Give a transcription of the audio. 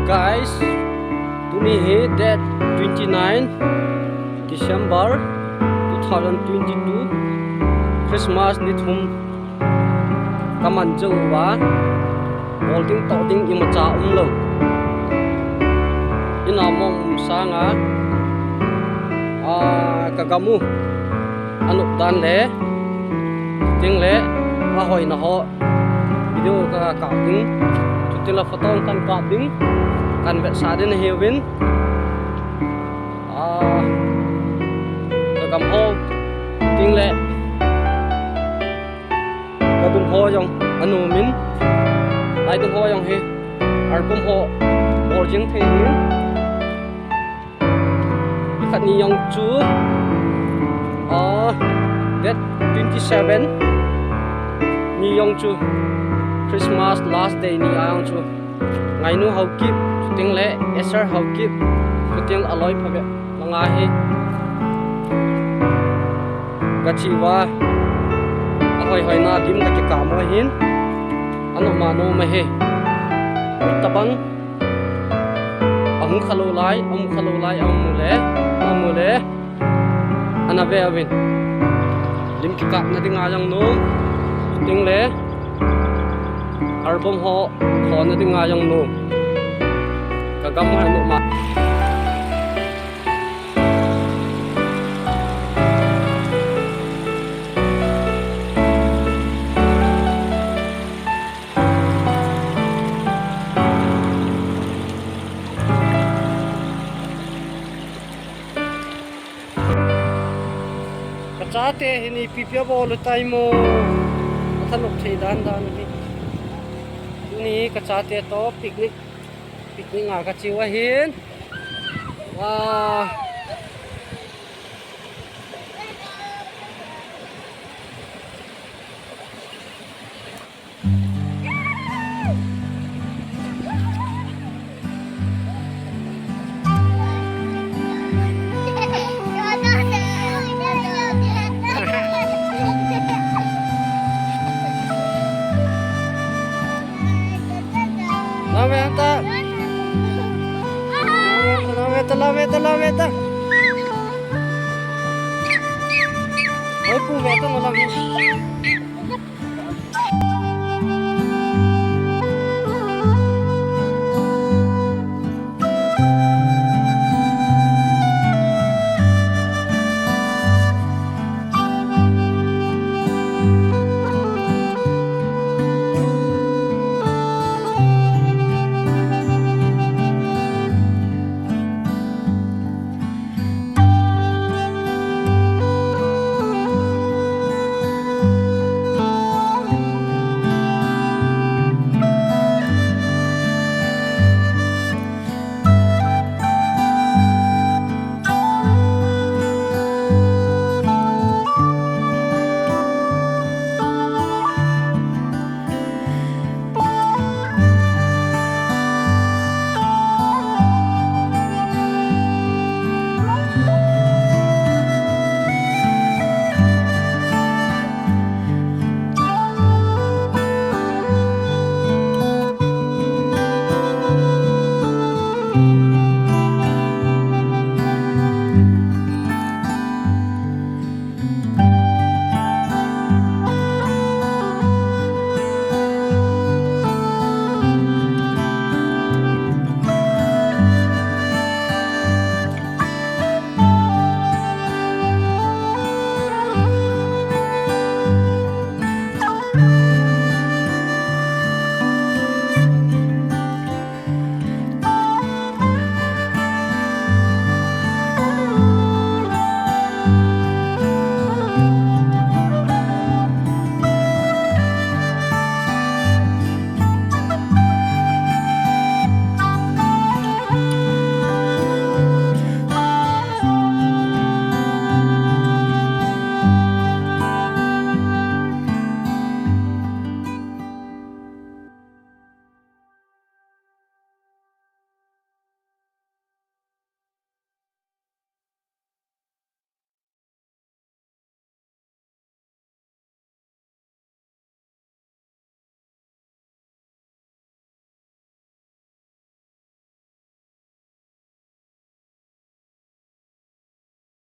guys, tuni he date 29 December 2022 Christmas ni thum kaman jauwa holding toding imacha umlo inamong sanga kagamu anu dan le ting le ahoy na ho video ka kaping tutila photo kan kaping kan bet sadin hewin kagam ho ting le kadum ho yong anu min lai dum ho yong he album ho origin the ni ikat ni yong chu that 27 ni yong chu Christmas last day ni ayong chu ngai nu hau kip ting le eser hau kip ting aloi phabe langa he gachiwa ahoi hoi na lim na ke kamo hin anu mano ma he tabang amu khalo lai amu le anave avin lim ki kap na ding ayang no ting le album ho thon na ding ayang no kagam ha no ma kachate hini pipia bol taimo athalok thei dan ni ni kachate to picnic nga ka chiwa hin wow lameta oi pu meta no lagi